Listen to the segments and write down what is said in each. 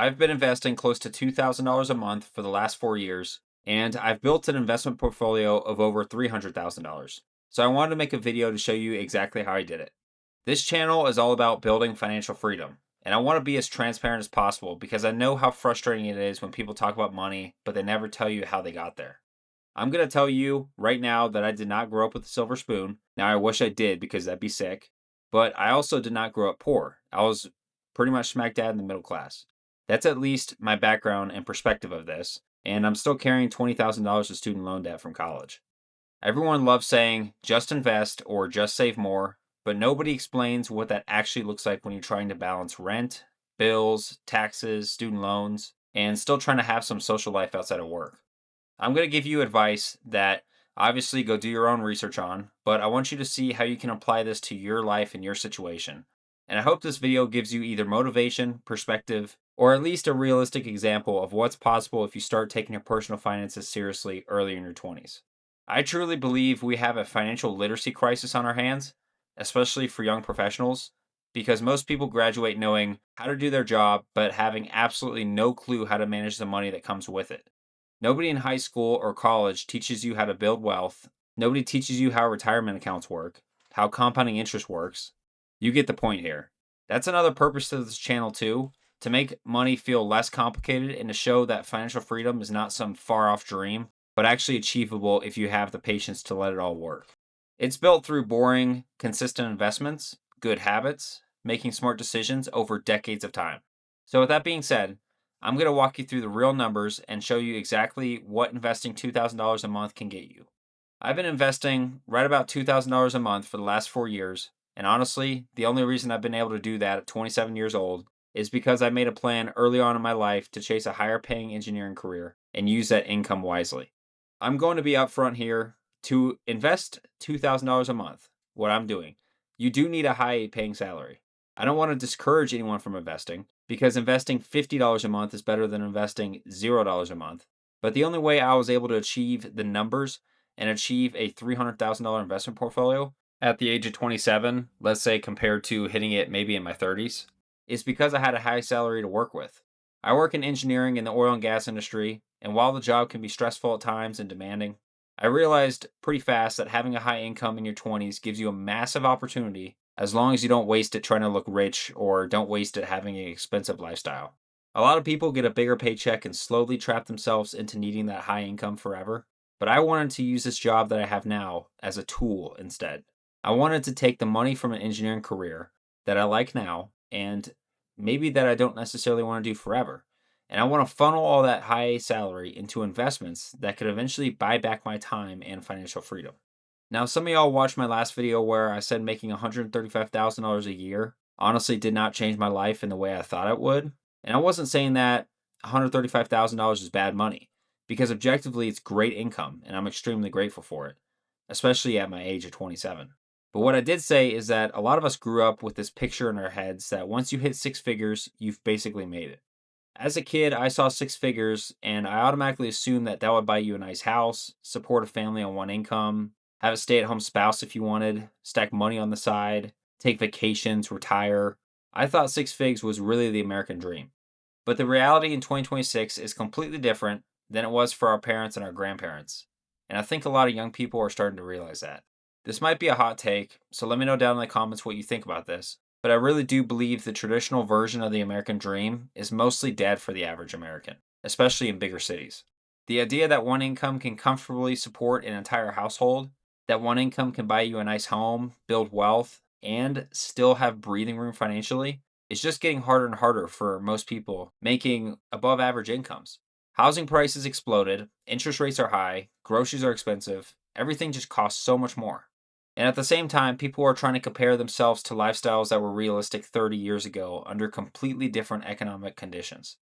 I've been investing close to $2,000 a month for the last 4 years, and I've built an investment portfolio of over $300,000. So I wanted to make a video to show you exactly how I did it. This channel is all about building financial freedom, and I want to be as transparent as possible because I know how frustrating it is when people talk about money, but they never tell you how they got there. I'm going to tell you right now that I did not grow up with a silver spoon. Now, I wish I did because that'd be sick. But I also did not grow up poor. I was pretty much smack dab in the middle class. That's at least my background and perspective of this. And I'm still carrying $20,000 of student loan debt from college. Everyone loves saying just invest or just save more, but nobody explains what that actually looks like when you're trying to balance rent, bills, taxes, student loans, and still trying to have some social life outside of work. I'm going to give you advice that obviously go do your own research on, but I want you to see how you can apply this to your life and your situation. And I hope this video gives you either motivation, perspective, or at least a realistic example of what's possible if you start taking your personal finances seriously early in your 20s. I truly believe we have a financial literacy crisis on our hands, especially for young professionals, because most people graduate knowing how to do their job, but having absolutely no clue how to manage the money that comes with it. Nobody in high school or college teaches you how to build wealth. Nobody teaches you how retirement accounts work, how compounding interest works. You get the point here. That's another purpose to this channel too, to make money feel less complicated and to show that financial freedom is not some far off dream, but actually achievable if you have the patience to let it all work. It's built through boring, consistent investments, good habits, making smart decisions over decades of time. So with that being said, I'm going to walk you through the real numbers and show you exactly what investing $2,000 a month can get you. I've been investing right about $2,000 a month for the last 4 years, and honestly, the only reason I've been able to do that at 27 years old is because I made a plan early on in my life to chase a higher paying engineering career and use that income wisely. I'm going to be upfront here. To invest $2,000 a month, what I'm doing, you do need a high paying salary. I don't want to discourage anyone from investing because investing $50 a month is better than investing $0 a month. But the only way I was able to achieve the numbers and achieve a $300,000 investment portfolio at the age of 27, let's say compared to hitting it maybe in my 30s, is because I had a high salary to work with. I work in engineering in the oil and gas industry, and while the job can be stressful at times and demanding, I realized pretty fast that having a high income in your 20s gives you a massive opportunity as long as you don't waste it trying to look rich or don't waste it having an expensive lifestyle. A lot of people get a bigger paycheck and slowly trap themselves into needing that high income forever, but I wanted to use this job that I have now as a tool instead. I wanted to take the money from an engineering career that I like now and maybe that I don't necessarily want to do forever, and I want to funnel all that high salary into investments that could eventually buy back my time and financial freedom. Now, some of y'all watched my last video where I said making $135,000 a year honestly did not change my life in the way I thought it would. And I wasn't saying that $135,000 is bad money, because objectively it's great income and I'm extremely grateful for it, especially at my age of 27. But what I did say is that a lot of us grew up with this picture in our heads that once you hit six figures, you've basically made it. As a kid, I saw six figures and I automatically assumed that that would buy you a nice house, support a family on one income, have a stay at home spouse if you wanted, stack money on the side, take vacations, retire. I thought six figs was really the American dream. But the reality in 2026 is completely different than it was for our parents and our grandparents. And I think a lot of young people are starting to realize that. This might be a hot take, so let me know down in the comments what you think about this. But I really do believe the traditional version of the American dream is mostly dead for the average American, especially in bigger cities. The idea that one income can comfortably support an entire household, that one income can buy you a nice home, build wealth, and still have breathing room financially, is just getting harder and harder for most people making above average incomes. Housing prices exploded, interest rates are high, groceries are expensive, everything just costs so much more. And at the same time, people are trying to compare themselves to lifestyles that were realistic 30 years ago under completely different economic conditions.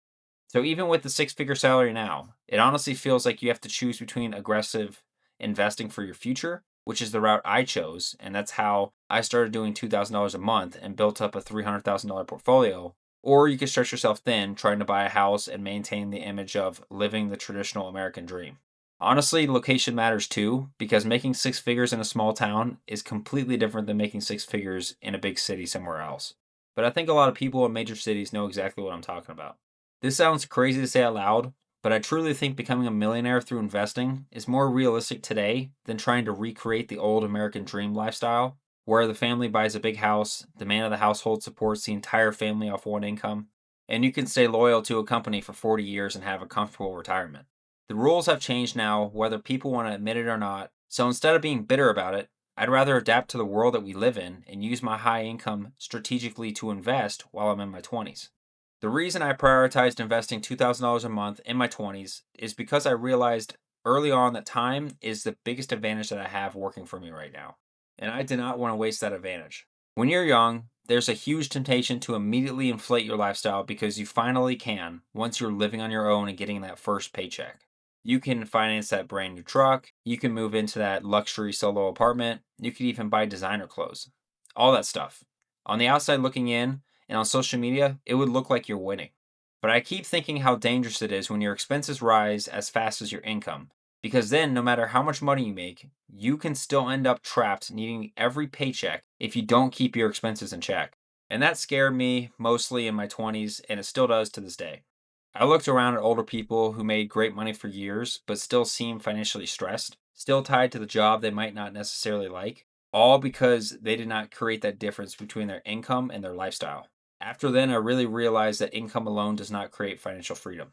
So even with the six-figure salary now, it honestly feels like you have to choose between aggressive investing for your future, which is the route I chose, and that's how I started doing $2,000 a month and built up a $300,000 portfolio, or you could stretch yourself thin trying to buy a house and maintain the image of living the traditional American dream. Honestly, location matters too, because making six figures in a small town is completely different than making six figures in a big city somewhere else. But I think a lot of people in major cities know exactly what I'm talking about. This sounds crazy to say out loud, but I truly think becoming a millionaire through investing is more realistic today than trying to recreate the old American dream lifestyle, where the family buys a big house, the man of the household supports the entire family off one income, and you can stay loyal to a company for 40 years and have a comfortable retirement. The rules have changed now, whether people want to admit it or not, so instead of being bitter about it, I'd rather adapt to the world that we live in and use my high income strategically to invest while I'm in my 20s. The reason I prioritized investing $2,000 a month in my 20s is because I realized early on that time is the biggest advantage that I have working for me right now. And I did not want to waste that advantage. When you're young, there's a huge temptation to immediately inflate your lifestyle because you finally can once you're living on your own and getting that first paycheck. You can finance that brand new truck, you can move into that luxury solo apartment, you could even buy designer clothes. All that stuff. On the outside looking in, and on social media, it would look like you're winning. But I keep thinking how dangerous it is when your expenses rise as fast as your income. Because then, no matter how much money you make, you can still end up trapped needing every paycheck if you don't keep your expenses in check. And that scared me mostly in my 20s, and it still does to this day. I looked around at older people who made great money for years, but still seemed financially stressed, still tied to the job they might not necessarily like, all because they did not create that difference between their income and their lifestyle. After then, I really realized that income alone does not create financial freedom.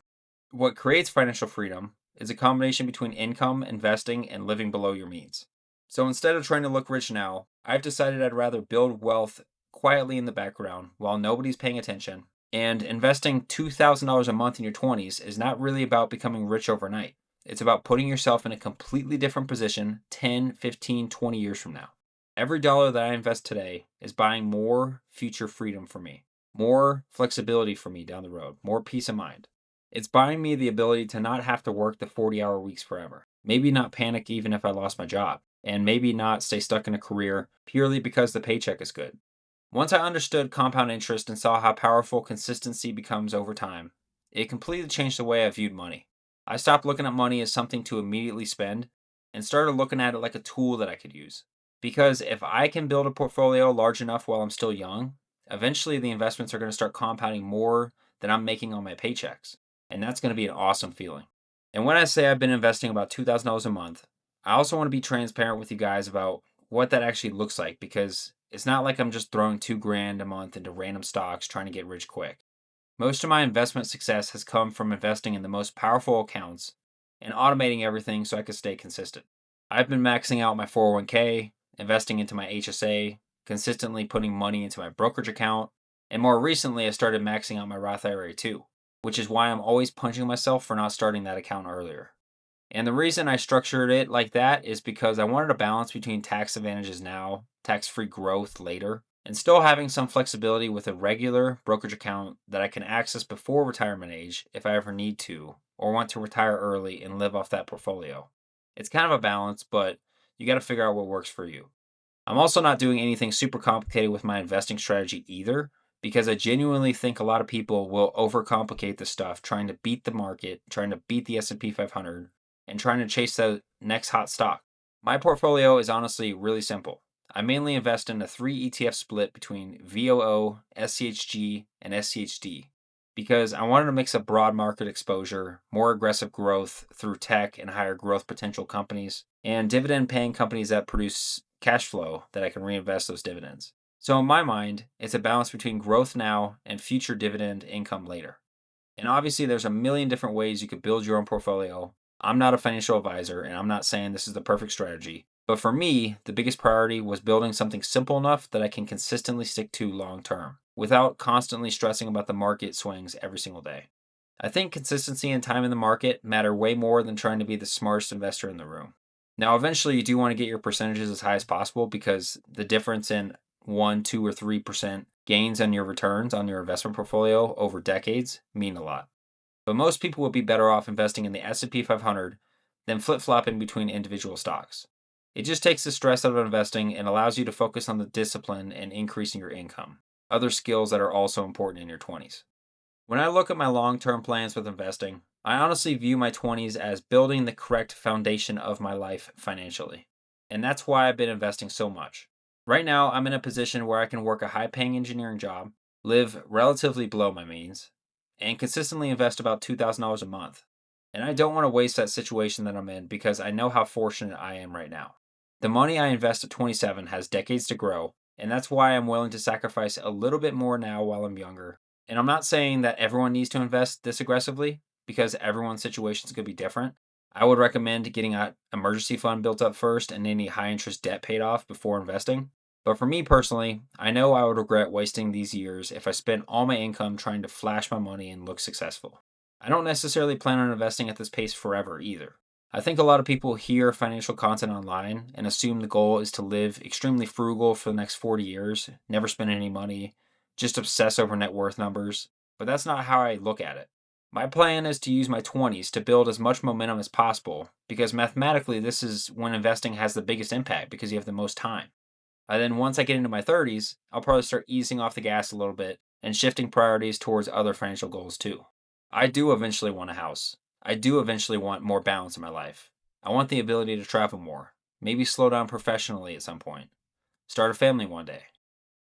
What creates financial freedom is a combination between income, investing, and living below your means. So instead of trying to look rich now, I've decided I'd rather build wealth quietly in the background while nobody's paying attention. And investing $2,000 a month in your 20s is not really about becoming rich overnight. It's about putting yourself in a completely different position 10, 15, 20 years from now. Every dollar that I invest today is buying more future freedom for me, more flexibility for me down the road, more peace of mind. It's buying me the ability to not have to work the 40-hour weeks forever. Maybe not panic even if I lost my job, and maybe not stay stuck in a career purely because the paycheck is good. Once I understood compound interest and saw how powerful consistency becomes over time, it completely changed the way I viewed money. I stopped looking at money as something to immediately spend and started looking at it like a tool that I could use. Because if I can build a portfolio large enough while I'm still young, eventually the investments are going to start compounding more than I'm making on my paychecks. And that's going to be an awesome feeling. And when I say I've been investing about $2,000 a month, I also want to be transparent with you guys about what that actually looks like because it's not like I'm just throwing 2 grand a month into random stocks trying to get rich quick. Most of my investment success has come from investing in the most powerful accounts and automating everything so I can stay consistent. I've been maxing out my 401k, investing into my HSA, consistently putting money into my brokerage account, and more recently I started maxing out my Roth IRA too, which is why I'm always punching myself for not starting that account earlier. And the reason I structured it like that is because I wanted a balance between tax advantages now, tax free growth later, and still having some flexibility with a regular brokerage account that I can access before retirement age if I ever need to, or want to retire early and live off that portfolio. It's kind of a balance, but you got to figure out what works for you. I'm also not doing anything super complicated with my investing strategy either, because I genuinely think a lot of people will overcomplicate this stuff trying to beat the market, trying to beat the S&P 500, and trying to chase the next hot stock. My portfolio is honestly really simple. I mainly invest in a 3 ETF split between VOO, SCHG, and SCHD because I wanted to mix a broad market exposure, more aggressive growth through tech and higher growth potential companies, and dividend paying companies that produce cash flow that I can reinvest those dividends. So, in my mind, it's a balance between growth now and future dividend income later. And obviously, there's a million different ways you could build your own portfolio. I'm not a financial advisor, and I'm not saying this is the perfect strategy. But for me, the biggest priority was building something simple enough that I can consistently stick to long term without constantly stressing about the market swings every single day. I think consistency and time in the market matter way more than trying to be the smartest investor in the room. Now, eventually, you do want to get your percentages as high as possible because the difference in 1, 2, or 3% gains on your returns on your investment portfolio over decades mean a lot. But most people would be better off investing in the S&P 500 than flip-flopping between individual stocks. It just takes the stress out of investing and allows you to focus on the discipline and increasing your income, other skills that are also important in your 20s. When I look at my long-term plans with investing, I honestly view my 20s as building the correct foundation of my life financially. And that's why I've been investing so much. Right now, I'm in a position where I can work a high-paying engineering job, live relatively below my means, and consistently invest about $2,000 a month. And I don't want to waste that situation that I'm in because I know how fortunate I am right now. The money I invest at 27 has decades to grow, and that's why I'm willing to sacrifice a little bit more now while I'm younger. And I'm not saying that everyone needs to invest this aggressively because everyone's situation is going to be different. I would recommend getting an emergency fund built up first and any high interest debt paid off before investing. But for me personally, I know I would regret wasting these years if I spent all my income trying to flash my money and look successful. I don't necessarily plan on investing at this pace forever either. I think a lot of people hear financial content online and assume the goal is to live extremely frugal for the next 40 years, never spend any money, just obsess over net worth numbers. But that's not how I look at it. My plan is to use my 20s to build as much momentum as possible because mathematically, this is when investing has the biggest impact because you have the most time. And then once I get into my 30s, I'll probably start easing off the gas a little bit and shifting priorities towards other financial goals too. I do eventually want a house. I do eventually want more balance in my life. I want the ability to travel more, maybe slow down professionally at some point, start a family one day.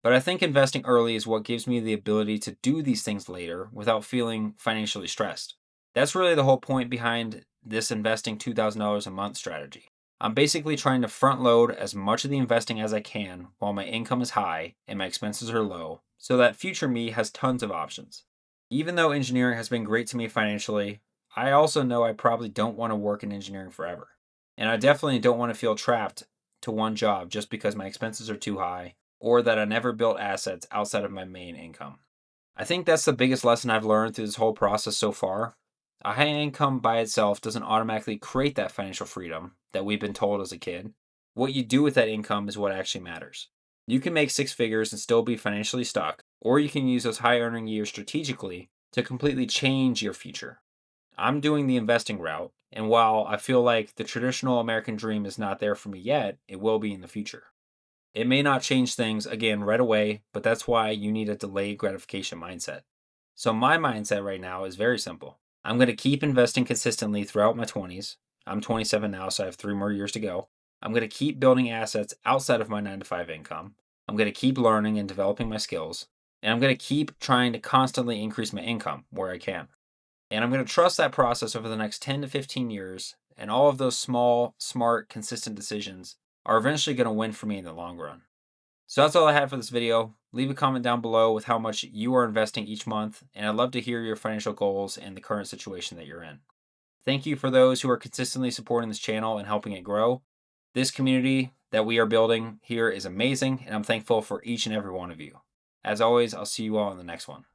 But I think investing early is what gives me the ability to do these things later without feeling financially stressed. That's really the whole point behind this investing $2,000 a month strategy. I'm basically trying to front load as much of the investing as I can while my income is high and my expenses are low so that future me has tons of options. Even though engineering has been great to me financially, I also know I probably don't want to work in engineering forever. And I definitely don't want to feel trapped to one job just because my expenses are too high or that I never built assets outside of my main income. I think that's the biggest lesson I've learned through this whole process so far. A high income by itself doesn't automatically create that financial freedom that we've been told as a kid. What you do with that income is what actually matters. You can make six figures and still be financially stuck, or you can use those high earning years strategically to completely change your future. I'm doing the investing route, and while I feel like the traditional American dream is not there for me yet, it will be in the future. It may not change things again right away, but that's why you need a delayed gratification mindset. So, my mindset right now is very simple. I'm going to keep investing consistently throughout my 20s. I'm 27 now, so I have 3 more years to go. I'm going to keep building assets outside of my 9 to 5 income. I'm going to keep learning and developing my skills. And I'm going to keep trying to constantly increase my income where I can. And I'm going to trust that process over the next 10 to 15 years. And all of those small, smart, consistent decisions are eventually going to win for me in the long run. So that's all I had for this video. Leave a comment down below with how much you are investing each month, and I'd love to hear your financial goals and the current situation that you're in. Thank you for those who are consistently supporting this channel and helping it grow. This community that we are building here is amazing, and I'm thankful for each and every one of you. As always, I'll see you all in the next one.